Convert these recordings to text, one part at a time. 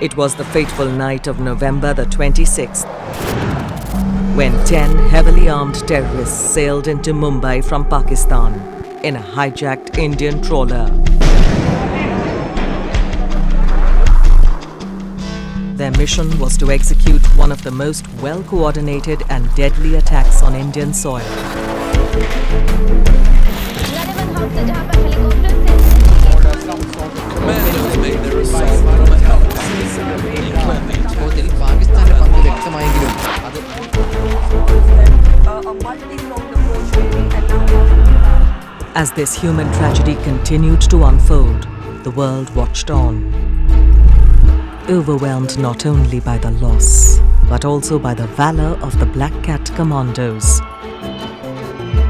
It was the fateful night of November the 26th, when 10 heavily armed terrorists sailed into Mumbai from Pakistan in a hijacked Indian trawler. Their mission was to execute one of the most well-coordinated and deadly attacks on Indian soil. Commandos made their assault from a As this human tragedy continued to unfold, the world watched on, overwhelmed not only by the loss, but also by the valor of the Black Cat Commandos.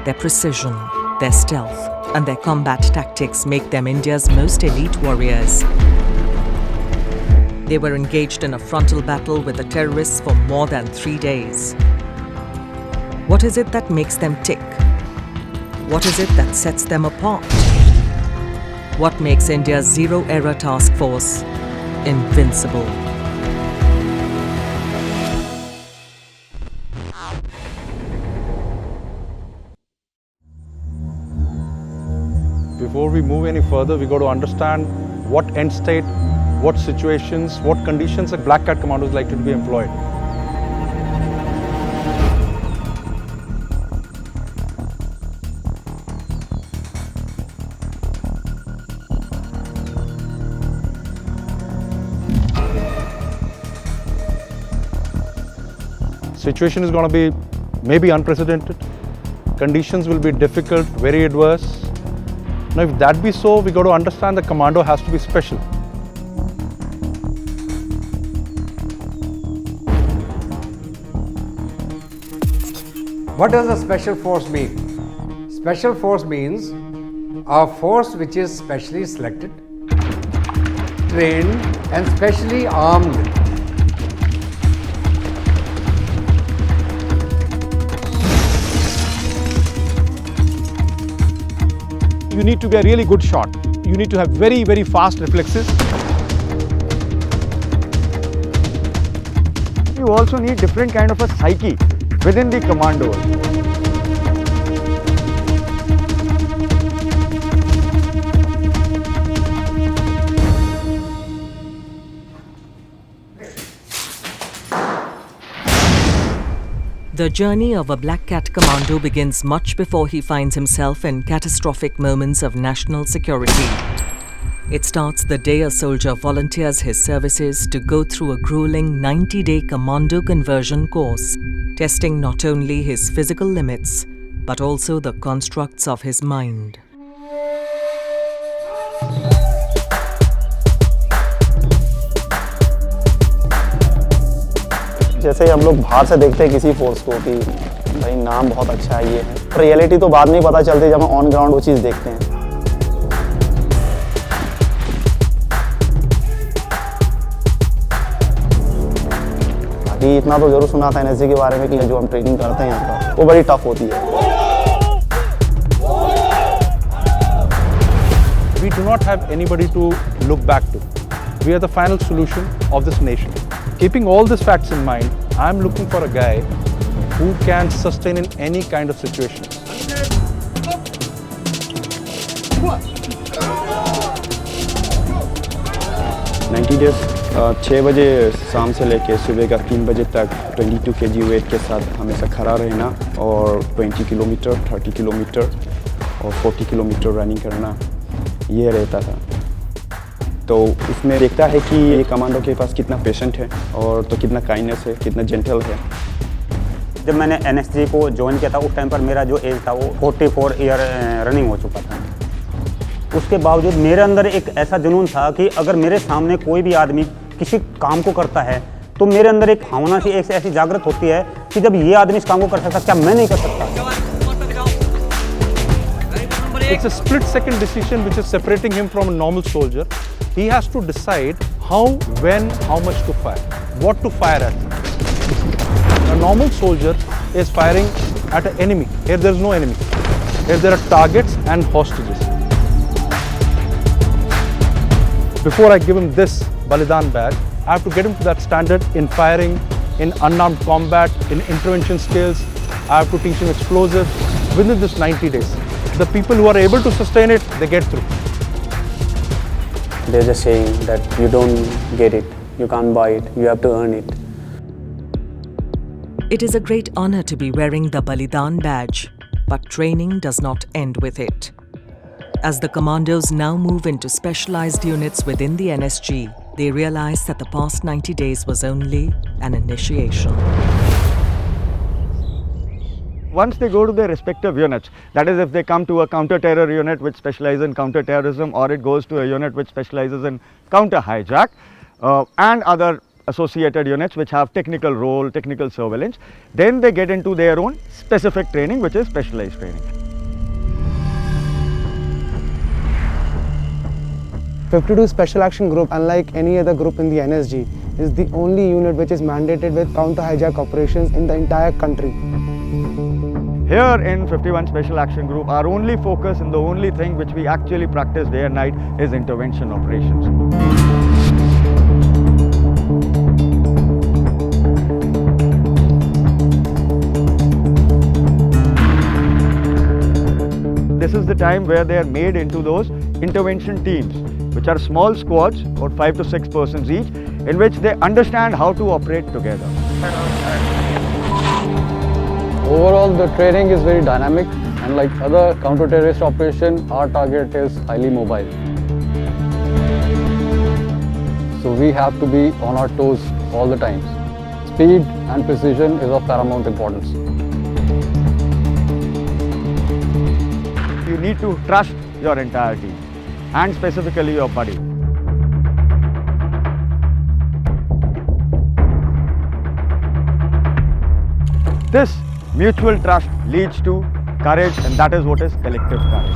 Their precision, their stealth, and their combat tactics make them India's most elite warriors. They were engaged in a frontal battle with the terrorists for more than 3 days. What is it that makes them tick? What is it that sets them apart? What makes India's zero-error task force invincible? Before we move any further, we got to understand what end state, what situations, what conditions a Black Cat Commandos like to be employed. Situation is going to be maybe unprecedented. Conditions will be difficult, very adverse. Now, if that be so, we got to understand the commando has to be special. What does a special force mean? Special force means a force which is specially selected, trained and specially armed. You need to be a really good shot. You need to have very, very fast reflexes. You also need different kind of a psyche within the commandos. The journey of a Black Cat Commando begins much before he finds himself in catastrophic moments of national security. It starts the day a soldier volunteers his services to go through a grueling 90-day commando conversion course, testing not only his physical limits, but also the constructs of his mind. जैसे हम लोग बाहर से देखते हैं किसी force को कि भाई नाम बहुत अच्छा है ये है, रियलिटी तो बाद में ही पता चलती है जब हम ऑन ग्राउंड वो चीज़ देखते हैं। बाकी इतना तो जरूर सुना था एनएसजी के बारे में कि जो हम ट्रेनिंग करते हैं यहाँ पर वो बड़ी टफ होती है। We do not have anybody to look back to. We are the final solution of this nation. Keeping all these facts in mind, I am looking for a guy who can sustain in any kind of situation. 90 days 6 बजे शाम से लेके सुबह का 3 बजे तक 22 kg wait के साथ हमेशा खड़ा रहना और 20 किलोमीटर 30 किलोमीटर और 40 किलोमीटर रनिंग करना ये रहता था। तो इसमें देखता है कि ये कमांडो के पास कितना पेशेंट है और तो कितना काइंडनेस है, कितना जेंटल है। जब मैंने एनएसजी को ज्वाइन किया था उस टाइम पर मेरा जो एज था वो 44 ईयर रनिंग हो चुका था। उसके बावजूद मेरे अंदर एक ऐसा जुनून था कि अगर मेरे सामने कोई भी आदमी किसी काम को करता है तो मेरे अंदर एक भावना सी ऐसी जागृत होती है कि जब ये आदमी इस काम को कर सकता क्या मैं नहीं कर सकता। It's a split-second decision which is separating him from a normal soldier. He has to decide how, when, how much to fire, what to fire at. A normal soldier is firing at an enemy. Here there is no enemy. Here there are targets and hostages. Before I give him this Balidan badge, I have to get him to that standard in firing, in unarmed combat, in intervention skills. I have to teach him explosives within this 90 days. The people who are able to sustain it, they get through. There's a saying that you don't get it, you can't buy it, you have to earn it. It is a great honor to be wearing the Balidan badge, but training does not end with it. As the commandos now move into specialized units within the NSG, they realize that the past 90 days was only an initiation. Once they go to their respective units, that is if they come to a counter-terror unit which specializes in counter-terrorism, or it goes to a unit which specializes in counter-hijack, and other associated units which have technical role, technical surveillance, then they get into their own specific training, which is specialized training. 52 Special Action Group, unlike any other group in the NSG, is the only unit which is mandated with counter-hijack operations in the entire country. Here in 51 Special Action Group, our only focus and the only thing which we actually practice day and night is intervention operations. This is the time where they are made into those intervention teams, which are small squads, about 5 to 6 persons each, in which they understand how to operate together. Overall, the training is very dynamic, and like other counter-terrorist operation, our target is highly mobile. So we have to be on our toes all the time. Speed and precision is of paramount importance. You need to trust your entire team, and specifically your buddy. This mutual trust leads to courage, and that is what is collective courage.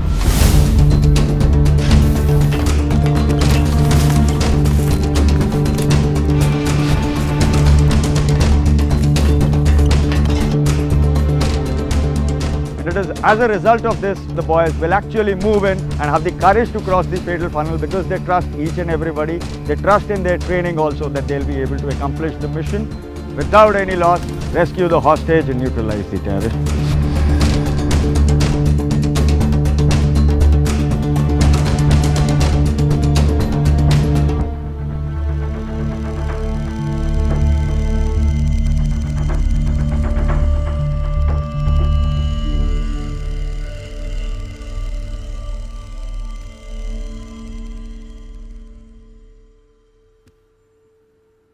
And it is as a result of this, the boys will actually move in and have the courage to cross the fatal funnel, because they trust each and everybody. They trust in their training also that they'll be able to accomplish the mission without any loss, rescue the hostage and neutralize the terrorist.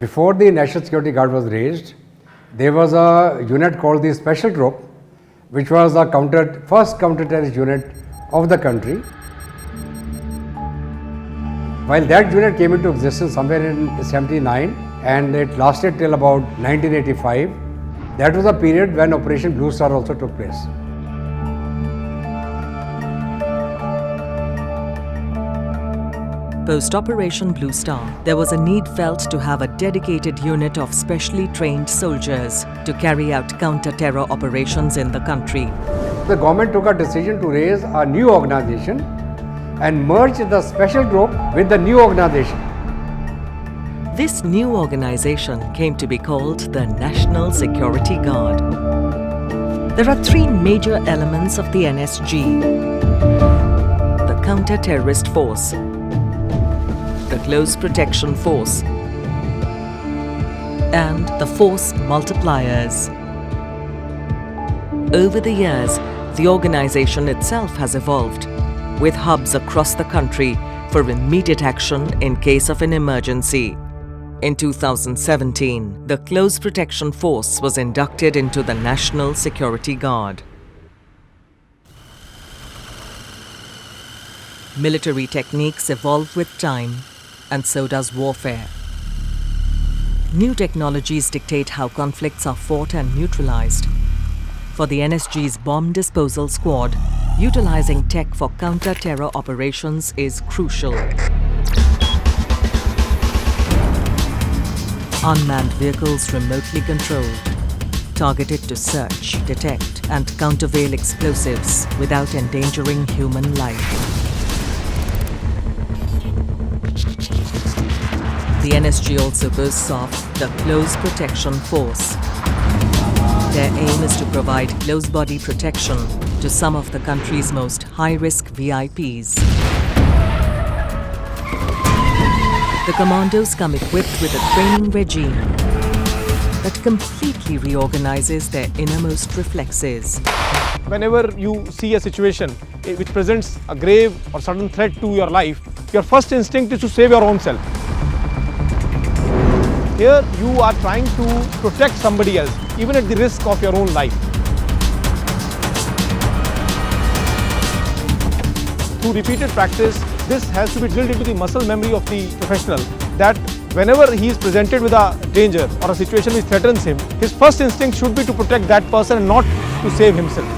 Before the National Security Guard was raised, there was a unit called the Special Group, which was the first counter-terrorist unit of the country. While that unit came into existence somewhere in 79 and it lasted till about 1985, that was a period when Operation Blue Star also took place. Post-Operation Blue Star, there was a need felt to have a dedicated unit of specially trained soldiers to carry out counter-terror operations in the country. The government took a decision to raise a new organization and merge the Special Group with the new organization. This new organization came to be called the National Security Guard. There are three major elements of the NSG: the counter-terrorist force, the close protection force, and the force multipliers. Over the years, the organization itself has evolved, with hubs across the country for immediate action in case of an emergency. In 2017, the Close Protection Force was inducted into the National Security Guard. Military techniques evolve with time, and so does warfare. New technologies dictate how conflicts are fought and neutralized. For the NSG's Bomb Disposal Squad, utilizing tech for counter-terror operations is crucial. Unmanned vehicles remotely controlled, targeted to search, detect, and countervail explosives without endangering human life. The NSG also boasts of the Close Protection Force. Their aim is to provide close body protection to some of the country's most high-risk VIPs. The commandos come equipped with a training regime that completely reorganizes their innermost reflexes. Whenever you see a situation which presents a grave or sudden threat to your life, your first instinct is to save your own self. Here you are trying to protect somebody else, even at the risk of your own life. Through repeated practice, this has to be drilled into the muscle memory of the professional that whenever he is presented with a danger or a situation which threatens him, his first instinct should be to protect that person and not to save himself.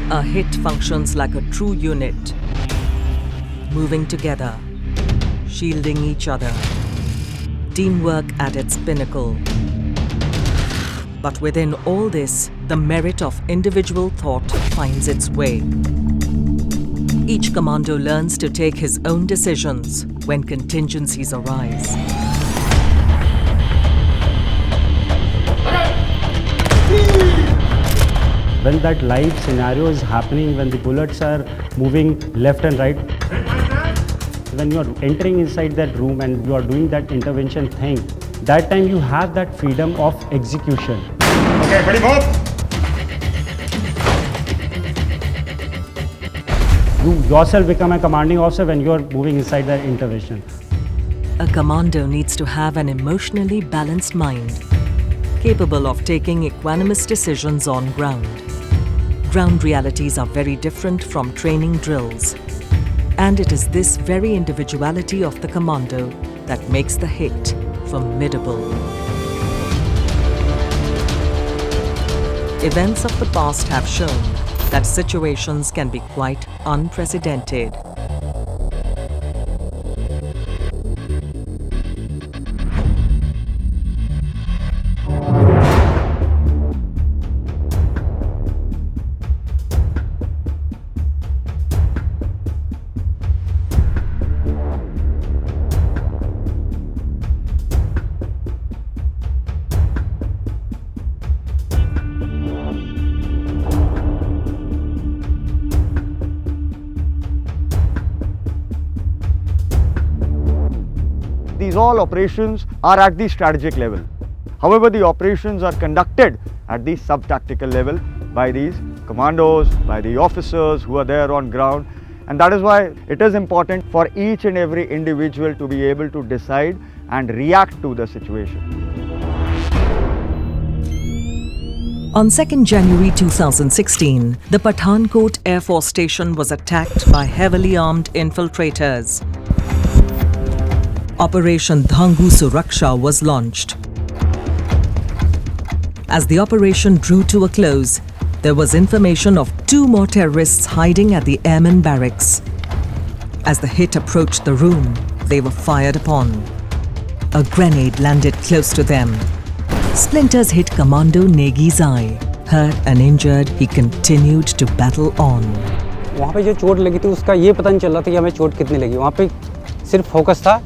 A hit functions like a true unit, moving together, shielding each other. Teamwork at its pinnacle. But within all this, the merit of individual thought finds its way. Each commando learns to take his own decisions when contingencies arise. When that live scenario is happening, when the bullets are moving left and right, when you are entering inside that room and you are doing that intervention thing, that time you have that freedom of execution. Okay, ready, move! You yourself become a commanding officer when you are moving inside that intervention. A commando needs to have an emotionally balanced mind, capable of taking equanimous decisions on ground. Ground realities are very different from training drills. And it is this very individuality of the commando that makes the hit formidable. Events of the past have shown that situations can be quite unprecedented. These all operations are at the strategic level. However, the operations are conducted at the sub-tactical level by these commandos, by the officers who are there on ground, and that is why it is important for each and every individual to be able to decide and react to the situation. On 2nd January 2016, the Pathankot Air Force Station was attacked by heavily armed infiltrators. Operation Dhangu Suraksha was launched. As the operation drew to a close, there was information of 2 more terrorists hiding at the airman barracks. As the hit approached the room, they were fired upon. A grenade landed close to them. Splinters hit Commando Negi's eye. Hurt and injured, he continued to battle on. वहाँ पे जो चोट लगी थी उसका ये पता नहीं चल रहा था कि हमें चोट कितनी लगी. वहाँ पे सिर्फ फोकस था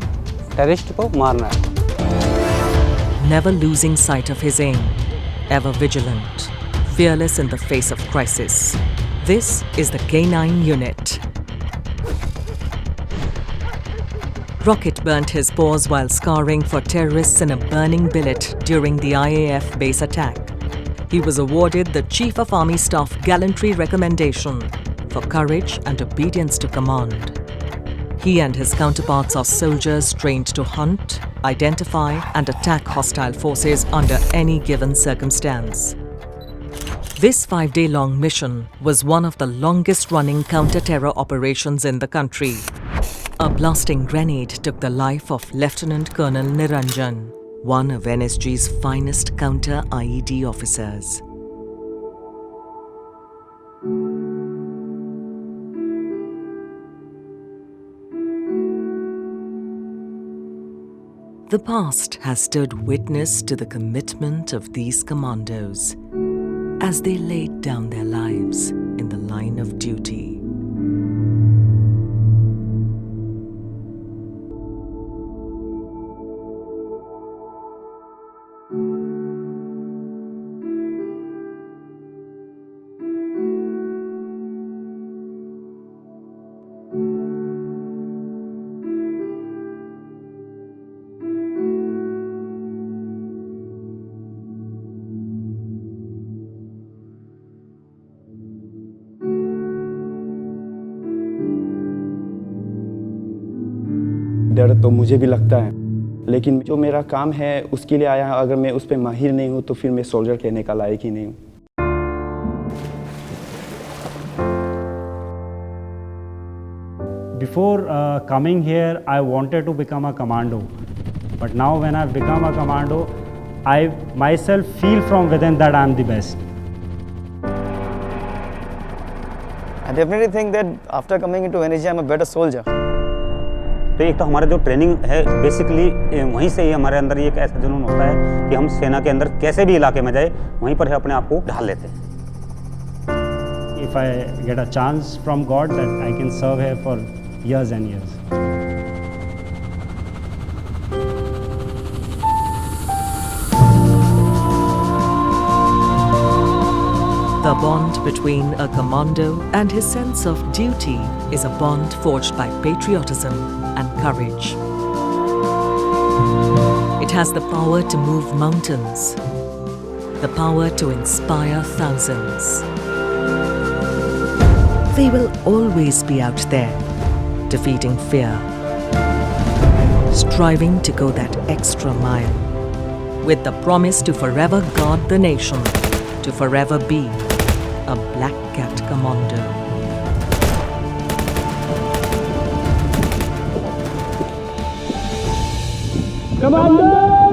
टेररिस्ट को मारना है. Never losing sight of his aim, ever vigilant, fearless in the face of crisis. This is the K9 unit. Rocket burnt his paws while scouring for terrorists in a burning billet during the IAF base attack. He was awarded the Chief of Army Staff Gallantry Recommendation for courage and obedience to command. He and his counterparts are soldiers trained to hunt, identify and attack hostile forces under any given circumstance. This 5-day-long mission was one of the longest-running counter-terror operations in the country. A blasting grenade took the life of Lieutenant Colonel Niranjan, one of NSG's finest counter-IED officers. The past has stood witness to the commitment of these commandos. as they laid down their lives in the line of duty. डर तो मुझे भी लगता है, लेकिन जो मेरा काम है उसके लिए आया, अगर मैं उस पर माहिर नहीं हूँ तो फिर मैं सोल्जर कहने का लायक ही नहीं हूँ। Before coming here, I wanted to become a commando. But now when I've become a commando, I myself feel from within that I'm the best. I definitely think that after coming into NSG, I'm a better soldier. तो एक तो हमारा जो training है basically वहीं से ही हमारे अंदर एक ऐसा जुनून होता है कि हम सेना के अंदर कैसे भी इलाके में जाए वहीं पर अपने आप को ढाल लेते हैं। If I get a chance from God that I can serve here for years and years. The bond between a commando and his sense of duty is a bond forged by patriotism and courage. It has the power to move mountains, the power to inspire thousands. They will always be out there, defeating fear, striving to go that extra mile, with the promise to forever guard the nation, to forever be a Black Cat Commando. Commando!